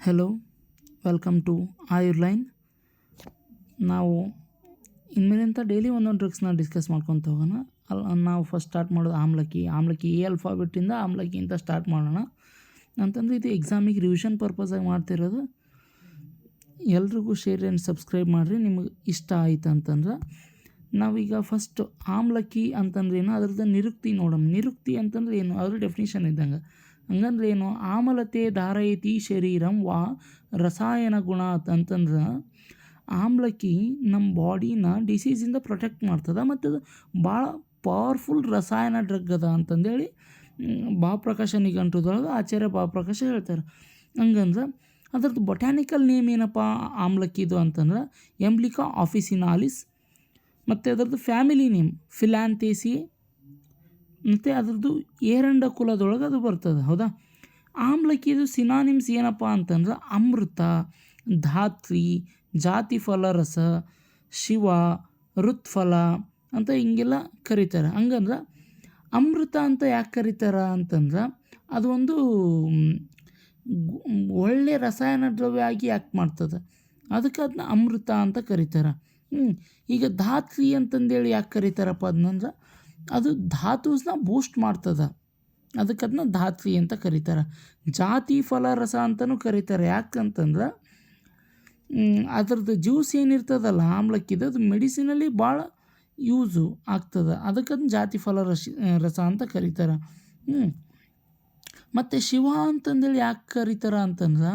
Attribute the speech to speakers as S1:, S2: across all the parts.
S1: Hello, welcome to ಆಯುರ್ಲೈನ್. ನಾವು ಇನ್ಮೇಲಿಂದ daily ಒಂದೊಂದು ಡ್ರಗ್ಸ್ನ discuss ಮಾಡ್ಕೊತ ಹೋಗೋಣ. ನಾವು ಫಸ್ಟ್ ಸ್ಟಾರ್ಟ್ ಮಾಡೋದು ಆಮ್ಲಕ್ಕಿ ಎ ಆಲ್ಫಾಬೆಟ್ಟಿಂದ ಆಮ್ಲಕ್ಕಿ ಅಂತ ಸ್ಟಾರ್ಟ್ ಮಾಡೋಣ. ಅಂತಂದರೆ ಇದು ಎಕ್ಸಾಮಿಗೆ ರಿವಿಷನ್ ಪರ್ಪಸಾಗಿ ಮಾಡ್ತಿರೋದು. ಎಲ್ರಿಗೂ ಶೇರ್ ಆ್ಯಂಡ್ ಸಬ್ಸ್ಕ್ರೈಬ್ ಮಾಡಿರಿ ನಿಮಗೆ ಇಷ್ಟ ಆಯ್ತು ಅಂತಂದ್ರೆ. ನಾವೀಗ ಫಸ್ಟ್ ಆಮ್ಲಕ್ಕಿ ಅಂತಂದ್ರೆ ಏನು, ಅದ್ರದ್ದು ನಿರುಕ್ತಿ ನೋಡೋಣ. ನಿರುಕ್ತಿ ಅಂತಂದ್ರೆ ಏನು, ಅದ್ರ ಡೆಫಿನಿಷನ್ ಇದ್ದಂಗೆ. ಹಂಗಂದ್ರೆ ಏನು, ಆಮ್ಲತೆ ಧಾರಯತಿ ಶರೀರಂ ವಾ ರಸಾಯನ ಗುಣ ಅಂತಂದ್ರೆ ಆಮ್ಲಕ್ಕಿ ನಮ್ಮ ಬಾಡಿನ ಡಿಸೀಸಿಂದ ಪ್ರೊಟೆಕ್ಟ್ ಮಾಡ್ತದೆ ಮತ್ತು ಅದು ಭಾಳ ಪವರ್ಫುಲ್ ರಸಾಯನ ಡ್ರಗ್ ಅದ ಅಂತಂದೇಳಿ ಭಾವಪ್ರಕಾಶ ನಿಘಂಟುದೊಳಗೆ ಆಚಾರ್ಯ ಭಾವಪ್ರಕಾಶ ಹೇಳ್ತಾರೆ. ಹಂಗಂದ್ರೆ ಅದ್ರದ್ದು ಬೊಟ್ಯಾನಿಕಲ್ ನೇಮ್ ಏನಪ್ಪ ಆಮ್ಲಕ್ಕಿದು ಅಂತಂದ್ರೆ ಎಂಬ್ಲಿಕಾ ಆಫಿಸಿನಾಲಿಸ್. ಮತ್ತು ಅದರದ್ದು ಫ್ಯಾಮಿಲಿ ನೇಮ್ ಫಿಲ್ಯಾಂಥೇಸಿ. ಮತ್ತು ಅದ್ರದ್ದು ಏರಂಡ ಕುಲದೊಳಗೆ ಅದು ಬರ್ತದೆ. ಹೌದಾ. ಆಮ್ಲಕ್ಕಿದು ಸಿನಾನಿಮ್ಸ್ ಏನಪ್ಪ ಅಂತಂದ್ರೆ ಅಮೃತ, ಧಾತ್ರಿ, ಜಾತಿ ಫಲರಸ, ಶಿವ, ಋತ್ಫಲ ಅಂತ ಹಿಂಗೆಲ್ಲ ಕರೀತಾರೆ. ಹಂಗಂದ್ರೆ ಅಮೃತ ಅಂತ ಯಾಕೆ ಕರೀತಾರೆ ಅಂತಂದ್ರೆ ಅದು ಒಂದು ಒಳ್ಳೆಯ ರಸಾಯನ ದ್ರವ್ಯ ಆಗಿ ಯಾಕೆ ಮಾಡ್ತದೆ, ಅದಕ್ಕೆ ಅದನ್ನ ಅಮೃತ ಅಂತ ಕರೀತಾರೆ. ಈಗ ಧಾತ್ರಿ ಅಂತಂದೇಳಿ ಯಾಕೆ ಕರೀತಾರಪ್ಪ ಅದನ್ನಂದ್ರೆ ಅದು ಧಾತುಸ್ನ ಬೂಸ್ಟ್ ಮಾಡ್ತದೆ, ಅದಕ್ಕೆ ಅದನ್ನ ಧಾತ್ರಿ ಅಂತ ಕರೀತಾರೆ. ಜಾತಿ ಫಲರಸ ಅಂತಲೂ ಕರೀತಾರೆ. ಯಾಕಂತಂದ್ರೆ ಅದ್ರದ್ದು ಜ್ಯೂಸ್ ಏನಿರ್ತದಲ್ಲ ಆಮ್ಲಕ್ಕಿದು, ಅದು ಮೆಡಿಸಿನಲ್ಲಿ ಭಾಳ ಯೂಸು ಆಗ್ತದೆ, ಅದಕ್ಕೆ ಅದನ್ನ ಜಾತಿ ರಸ ಅಂತ ಕರೀತಾರೆ. ಮತ್ತು ಶಿವ ಅಂತಂದೇಳಿ ಯಾಕೆ ಕರೀತಾರೆ ಅಂತಂದ್ರೆ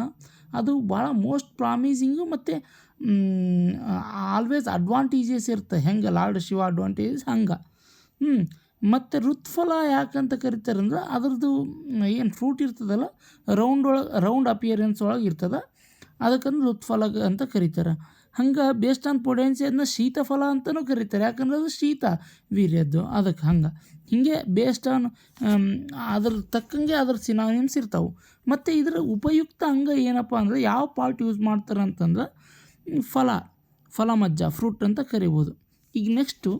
S1: ಅದು ಭಾಳ ಮೋಸ್ಟ್ ಪ್ರಾಮಿಸಿಂಗು ಮತ್ತು ಆಲ್ವೇಸ್ ಅಡ್ವಾಂಟೇಜಸ್ ಇರುತ್ತೆ. ಹೆಂಗೆ ಲಾರ್ಡ್ ಶಿವ ಅಡ್ವಾಂಟೇಜಸ್ ಹಂಗೆ. ಮತ್ತು ಋತ್ಫಲ ಯಾಕಂತ ಕರೀತಾರೆ ಅಂದ್ರೆ ಅದ್ರದ್ದು ಏನು ಫ್ರೂಟ್ ಇರ್ತದಲ್ಲ ರೌಂಡ್ ಅಪಿಯರೆನ್ಸ್ ಒಳಗೆ ಇರ್ತದೆ, ಅದಕ್ಕಂದ್ರೆ ಋತ್ಫಲ ಅಂತ ಕರೀತಾರೆ. ಹಂಗೆ ಬೇಸ್ಡ್ ಆನ್ ಪೊಟೆನ್ಸಿ ಅದನ್ನ ಶೀತಫಲ ಅಂತಲೂ ಕರೀತಾರೆ. ಯಾಕಂದ್ರೆ ಅದು ಶೀತ ವೀರ್ಯದ್ದು, ಅದಕ್ಕೆ ಹೀಗೆ ಬೇಸ್ಡ್ ಆನ್ ಅದ್ರ ತಕ್ಕಂಗೆ ಅದ್ರ ಸಿನಾನಿಮ್ಸ್ ಇರ್ತಾವೆ. ಮತ್ತು ಇದರ ಉಪಯುಕ್ತ ಅಂಗ ಏನಪ್ಪ ಅಂದರೆ ಯಾವ ಪಾರ್ಟ್ ಯೂಸ್ ಮಾಡ್ತಾರೆ ಅಂತಂದ್ರೆ ಫಲಮಜ್ಜ ಫ್ರೂಟ್ ಅಂತ ಕರಿಬೋದು. ಈಗ ನೆಕ್ಸ್ಟು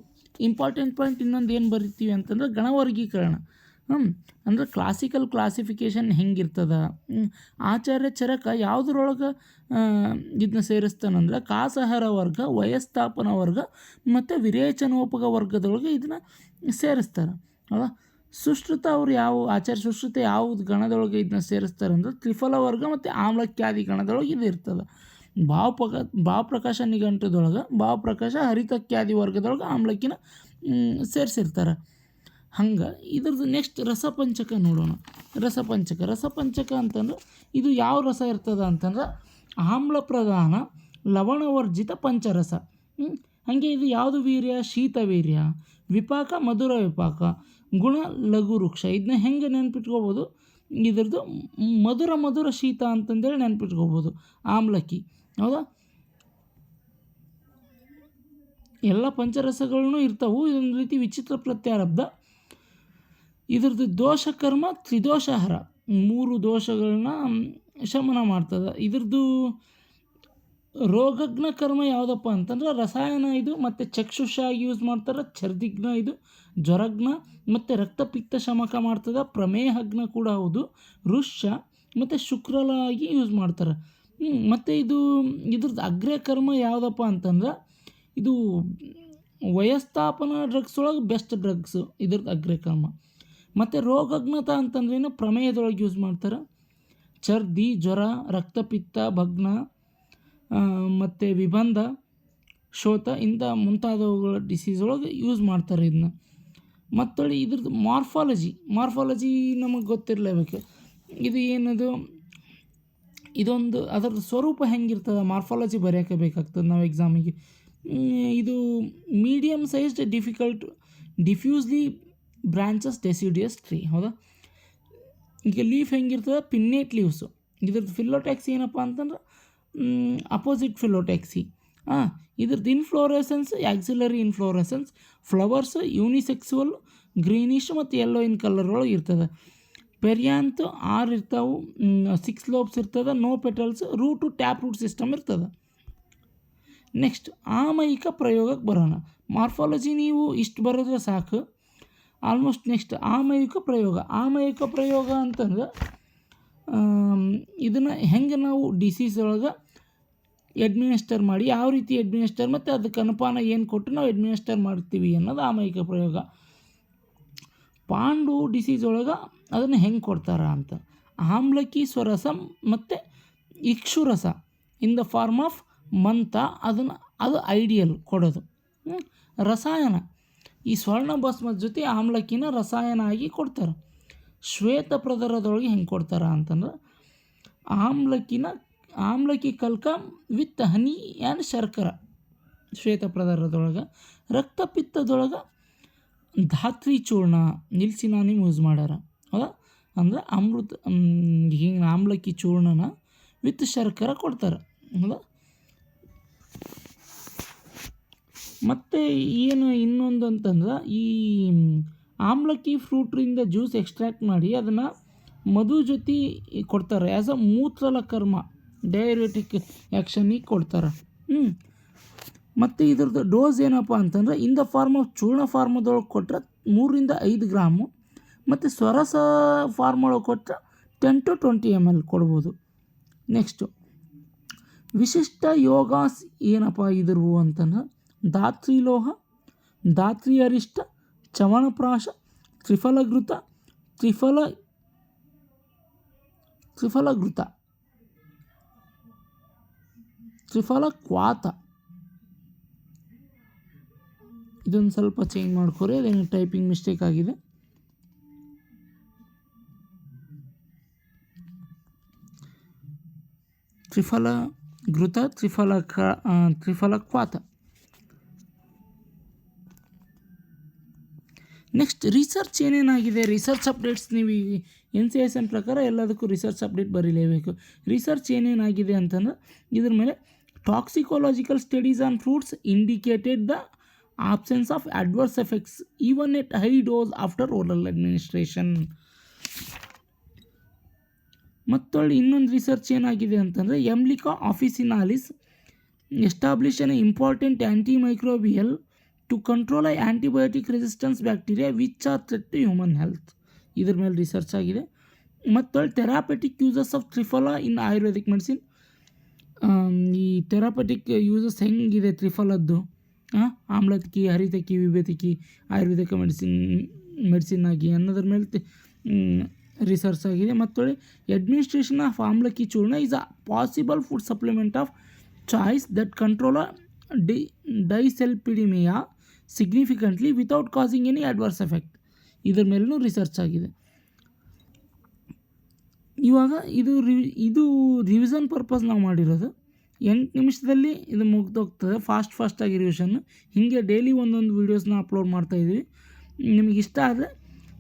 S1: ಇಂಪಾರ್ಟೆಂಟ್ ಪಾಯಿಂಟ್ ಇನ್ನೊಂದು ಏನು ಬರಿತೀವಿ ಅಂತಂದ್ರೆ ಗಣವರ್ಗೀಕರಣ. ಅಂದರೆ ಕ್ಲಾಸಿಕಲ್ ಕ್ಲಾಸಿಫಿಕೇಷನ್ ಹೆಂಗಿರ್ತದೆ, ಆಚಾರ್ಯ ಚರಕ ಯಾವುದ್ರೊಳಗೆ ಇದನ್ನ ಸೇರಿಸ್ತಾನಂದ್ರೆ ಕಾಸಹರ ವರ್ಗ, ವಯಸ್ಥಾಪನ ವರ್ಗ ಮತ್ತು ವಿರೇಚನೋಪಗ ವರ್ಗದೊಳಗೆ ಇದನ್ನು ಸೇರಿಸ್ತಾರೆ. ಹೌದಾ. ಸುಶ್ರುತ ಅವರು ಆಚಾರ್ಯ ಸುಶ್ರುತ ಯಾವುದು ಗಣದೊಳಗೆ ಇದನ್ನ ಸೇರಿಸ್ತಾರೆ ಅಂದ್ರೆ ತ್ರಿಫಲ ವರ್ಗ ಮತ್ತು ಆಮ್ಲಕ್ಯಾದಿ ಗಣದೊಳಗೆ ಇದು ಇರ್ತದೆ. ಭಾವಪ್ರಕಾಶ ನಿಘಂಟುದೊಳಗೆ ಭಾವಪ್ರಕಾಶ ಹರಿತಕ್ಯಾದಿ ವರ್ಗದೊಳಗೆ ಆಮ್ಲಕ್ಕಿನ ಸೇರಿಸಿರ್ತಾರೆ. ಹಂಗೆ ಇದ್ರದ್ದು ನೆಕ್ಸ್ಟ್ ರಸಪಂಚಕ ನೋಡೋಣ. ರಸಪಂಚಕ ಅಂತಂದ್ರೆ ಇದು ಯಾವ ರಸ ಇರ್ತದೆ ಅಂತಂದ್ರೆ ಆಮ್ಲ ಪ್ರಧಾನ ಲವಣವರ್ಜಿತ ಪಂಚರಸ. ಹಾಗೆ ಇದು ಯಾವುದು ವೀರ್ಯ, ಶೀತ ವೀರ್ಯ, ವಿಪಾಕ ಮಧುರ ವಿಪಾಕ, ಗುಣ ಲಘು ವೃಕ್ಷ. ಇದನ್ನ ಹೆಂಗೆ ನೆನ್ಪಿಟ್ಕೋಬೋದು, ಇದ್ರದ್ದು ಮಧುರ ಶೀತ ಅಂತಂದೇಳಿ ನೆನ್ಪಿಟ್ಕೋಬೋದು ಆಮ್ಲಕ್ಕಿ. ಹೌದಾ. ಎಲ್ಲ ಪಂಚರಸಗಳೂ ಇರ್ತವೆ. ಇದೊಂದು ರೀತಿ ವಿಚಿತ್ರ ಪ್ರತ್ಯಾರಬ್ಧ. ಇದ್ರದ್ದು ದೋಷಕರ್ಮ ತ್ರಿದೋಷಹರ, 3 ದೋಷಗಳನ್ನ ಶಮನ ಮಾಡ್ತದೆ. ಇದ್ರದ್ದು ರೋಗಜ್ಞ ಕರ್ಮ ಯಾವುದಪ್ಪ ಅಂತಂದ್ರೆ ರಸಾಯನ ಇದು, ಮತ್ತು ಚಕ್ಷುಷಾಗಿ ಯೂಸ್ ಮಾಡ್ತಾರೆ. ಛರ್ದಿಗ್ನ ಇದು ಜ್ವರಜ್ಞ, ಮತ್ತು ರಕ್ತಪಿತ್ತ ಶಮಕ ಮಾಡ್ತದೆ. ಪ್ರಮೇಹಜ್ಞ ಕೂಡ ಹೌದು. ಋಷ್ಯ ಮತ್ತು ಶುಕ್ರಲಾಗಿ ಯೂಸ್ ಮಾಡ್ತಾರೆ. ಮತ್ತು ಇದ್ರದ್ದು ಅಗ್ರ್ಯಕರ್ಮ ಯಾವುದಪ್ಪ ಅಂತಂದ್ರೆ ಇದು ವಯಸ್ಥಾಪನ ಡ್ರಗ್ಸ್ ಒಳಗೆ ಬೆಸ್ಟ್ ಡ್ರಗ್ಸು ಇದ್ರದ್ದು ಅಗ್ರ್ಯಕರ್ಮ. ಮತ್ತು ರೋಗಜ್ಞತ ಅಂತಂದ್ರೇನು, ಪ್ರಮೇಯದೊಳಗೆ ಯೂಸ್ ಮಾಡ್ತಾರೆ. ಛರ್ದಿ, ಜ್ವರ, ರಕ್ತಪಿತ್ತ, ಭಗ್ನ ಮತ್ತು ವಿಬಂಧ, ಶೋಥ ಇಂಥ ಮುಂತಾದವುಗಳ ಡಿಸೀಸ್ ಒಳಗೆ ಯೂಸ್ ಮಾಡ್ತಾರೆ ಇದನ್ನ. ಮತ್ತೊಳ್ಳಿ ಇದ್ರದ್ದು ಮಾರ್ಫಾಲಜಿ ನಮಗೆ ಗೊತ್ತಿರಲೇಬೇಕು. ಇದು ಏನದು, ಇದೊಂದು ಅದರದ್ದು ಸ್ವರೂಪ ಹೆಂಗಿರ್ತದೆ ಮಾರ್ಫಾಲಜಿ ಬರೆಯೋಕ್ಕೆ ಬೇಕಾಗ್ತದೆ ನಾವು ಎಕ್ಸಾಮಿಗೆ. ಇದು medium sized diffusely branches deciduous tree. ಹೌದಾ. ಈಗ ಲೀಫ್ ಹೆಂಗಿರ್ತದೆ, ಪಿನ್ನೇಟ್ ಲೀವ್ಸು. ಇದ್ರದ್ದು ಫಿಲೋಟ್ಯಾಕ್ಸಿ ಏನಪ್ಪ ಅಂತಂದ್ರೆ ಅಪೋಸಿಟ್ ಫಿಲೋಟ್ಯಾಕ್ಸಿ. ಇದ್ರದ್ದು inflorescence axillary inflorescence. Flowers unisexual, greenish ಮತ್ತು ಯೆಲ್ಲೋ ಇನ್ ಕಲರ್ ಒಳಗೆ ಇರ್ತದೆ. ಪೆರಿಯಾಂತ್ 6 ಇರ್ತಾವೆ, 6 ಲೋಬ್ಸ್ ಇರ್ತದೆ, no petals, root tap root system ಇರ್ತದೆ. ನೆಕ್ಸ್ಟ್ ಆಮಯಿಕ ಪ್ರಯೋಗಕ್ಕೆ ಬರೋಣ. ಮಾರ್ಫಾಲಜಿ ನೀವು ಇಷ್ಟು ಬರೆದ್ರೆ ಸಾಕು ಆಲ್ಮೋಸ್ಟ್. ನೆಕ್ಸ್ಟ್ ಆಮಯಿಕ ಪ್ರಯೋಗ ಅಂತಂದ್ರೆ ಇದನ್ನು ಹೆಂಗೆ ನಾವು ಡಿಸೀಸ್ ಒಳಗೆ ಅಡ್ಮಿನಿಸ್ಟರ್ ಮಾಡಿ ಯಾವ ರೀತಿ ಅಡ್ಮಿನಿಸ್ಟರ್ ಮತ್ತು ಅದಕ್ಕೆ ಅನುಪಾನ ಏನು ಕೊಟ್ಟು ನಾವು ಅಡ್ಮಿನಿಸ್ಟರ್ ಮಾಡ್ತೀವಿ ಅನ್ನೋದು ಆಮಯಿಕ ಪ್ರಯೋಗ. ಪಾಂಡು ಡಿಸೀಸ್ ಒಳಗೆ ಅದನ್ನು ಹೆಂಗೆ ಕೊಡ್ತಾರ ಅಂತ, ಆಮ್ಲಕಿ ಸ್ವರಸ ಮತ್ತು ಇಕ್ಷುರಸ ಇನ್ ದ ಫಾರ್ಮ್ ಆಫ್ ಮಂತ, ಅದು ಐಡಿಯಲ್ ಕೊಡೋದು. ರಸಾಯನ ಈ ಸ್ವರ್ಣ ಭಸ್ಮದ ಜೊತೆ ಆಮ್ಲಕಿನ ರಸಾಯನ ಆಗಿ ಕೊಡ್ತಾರೆ. ಶ್ವೇತ ಪ್ರದರದೊಳಗೆ ಹೆಂಗೆ ಕೊಡ್ತಾರ ಅಂತಂದ್ರೆ ಆಮ್ಲಕಿ ಕಲ್ಕ ವಿತ್ ಹನಿ ಆ್ಯಂಡ್ ಶರ್ಕರ ಶ್ವೇತ ಪ್ರದರದೊಳಗೆ. ರಕ್ತಪಿತ್ತದೊಳಗೆ ಧಾತ್ರಿ ಚೂರ್ಣ ನಿಲ್ಸಿ ನಾನು ಯೂಸ್ ಮಾಡ್ಯಾರ. ಹೌದಾ, ಅಂದರೆ ಹಿಂಗೆ ಆಮ್ಲಕಿ ಚೂರ್ಣನ ವಿತ್ ಶರ್ಕರ ಕೊಡ್ತಾರೆ. ಹೌದಾ, ಮತ್ತು ಏನು ಇನ್ನೊಂದು ಅಂತಂದ್ರೆ ಈ ಆಮ್ಲಕಿ ಫ್ರೂಟ್ರಿಂದ ಜ್ಯೂಸ್ ಎಕ್ಸ್ಟ್ರಾಕ್ಟ್ ಮಾಡಿ ಅದನ್ನು ಮಧು ಜೊತೆ ಕೊಡ್ತಾರೆ. ಆ್ಯಸ್ ಅ ಮೂತ್ರಲಕರ್ಮ ಡಯಾರಿಟಿಕ್ ಆ್ಯಕ್ಷನಿಗೆ ಕೊಡ್ತಾರೆ. ಮತ್ತು ಇದ್ರದ್ದು ಡೋಸ್ ಏನಪ್ಪ ಅಂತಂದ್ರೆ ಇನ್ ದ ಫಾರ್ಮ್ ಆಫ್ ಚೂರ್ಣ ಫಾರ್ಮದೊಳಗೆ ಕೊಟ್ಟರೆ 3 to 5 ಗ್ರಾಮು, ಮತ್ತು ಸ್ವರಸ ಫಾರ್ಮ್ ಒಳಗೆ ಕೊಟ್ಟರೆ 10 to 20 ml ಕೊಡ್ಬೋದು. ನೆಕ್ಸ್ಟು ವಿಶಿಷ್ಟ ಯೋಗಾಸ್ ಏನಪ್ಪ ಇದ್ರವು ಅಂತಂದ್ರೆ ಧಾತ್ರಿಲೋಹ, ಧಾತ್ರಿ ಅರಿಷ್ಟ, ಚವನಪ್ರಾಶ, ತ್ರಿಫಲಘೃತ, ತ್ರಿಫಲಕ್ವಾತ. ಇದೊಂದು ಸ್ವಲ್ಪ ಚೇಂಜ್ ಮಾಡ್ಕೊರಿ, ಅದೇನು ಟೈಪಿಂಗ್ ಮಿಸ್ಟೇಕ್ ಆಗಿದೆ. ತ್ರಿಫಲಘೃತ, ತ್ರಿಫಲಕ್ವಾತ. ನೆಕ್ಸ್ಟ್ ರಿಸರ್ಚ್ ಏನೇನಾಗಿದೆ, ರಿಸರ್ಚ್ ಅಪ್ಡೇಟ್ಸ್ ನೀವು NCSM ಪ್ರಕಾರ ಎಲ್ಲದಕ್ಕೂ ರಿಸರ್ಚ್ ಅಪ್ಡೇಟ್ ಬರೀಲೇಬೇಕು. ರಿಸರ್ಚ್ ಏನೇನಾಗಿದೆ ಅಂತಂದ್ರೆ ಇದ್ರ ಮೇಲೆ toxicological studies on fruits indicated the absence of adverse effects even at high dose after oral administration. ಮತ್ತೊಳ್ಳಿ ಇನ್ನೊಂದು ರಿಸರ್ಚ್ ಏನಾಗಿದೆ ಅಂತಂದರೆ Emblica officinalis establish an important antimicrobial to control antibiotic resistance bacteria which are threat to human health. ಇದ್ರ ಮೇಲೆ research ಆಗಿದೆ. ಮತ್ತು therapeutic uses of Triphala in Ayurvedic medicine. ಈ ಥೆರಾಪೆಟಿಕ್ uses ಹೆಂಗಿದೆ ತ್ರಿಫಲದ್ದು, ಆಮ್ಲತಕಿ, ಹರಿತಕಿ, ವಿಭೇತಕಿ ಆಯುರ್ವೇದಿಕ್ ಮೆಡಿಸಿನ್ ಆಗಿ ಅನ್ನೋದ್ರ ಮೇಲೆ ರಿಸರ್ಚ್ ಆಗಿದೆ. ಮತ್ತು ಅಡ್ಮಿನಿಸ್ಟ್ರೇಷನ್ ಆಫ್ ಆಮ್ಲಕಿ ಚೂರ್ಣ is a possible food supplement of choice that control dyslipidemia significantly without causing any adverse effect. ಇದ್ರ ಮೇಲೂ ರಿಸರ್ಚ್ ಆಗಿದೆ. ಇವಾಗ ಇದು ರಿವಿಷನ್ ಪರ್ಪಸ್ ನಾವು ಮಾಡಿರೋದು. 8 ನಿಮಿಷದಲ್ಲಿ ಇದು ಮುಗ್ದೋಗ್ತದೆ. ಫಾಸ್ಟಾಗಿ ರಿವಿಷನ್. ಹೀಗೆ ಡೈಲಿ ಒಂದೊಂದು ವೀಡಿಯೋಸ್ನ ಅಪ್ಲೋಡ್ ಮಾಡ್ತಾಯಿದ್ವಿ. ನಿಮಗೆ ಇಷ್ಟ ಆದರೆ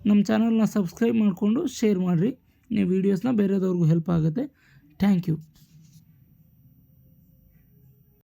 S1: ನಮ್ಮ ಚಾನಲ್ನ ಸಬ್ಸ್ಕ್ರೈಬ್ ಮಾಡಿಕೊಂಡು ಶೇರ್ ಮಾಡಿರಿ. ನೀವು ವೀಡಿಯೋಸ್ನ ಬೇರೆದವ್ರಿಗೂ ಹೆಲ್ಪ್ ಆಗುತ್ತೆ. Thank you.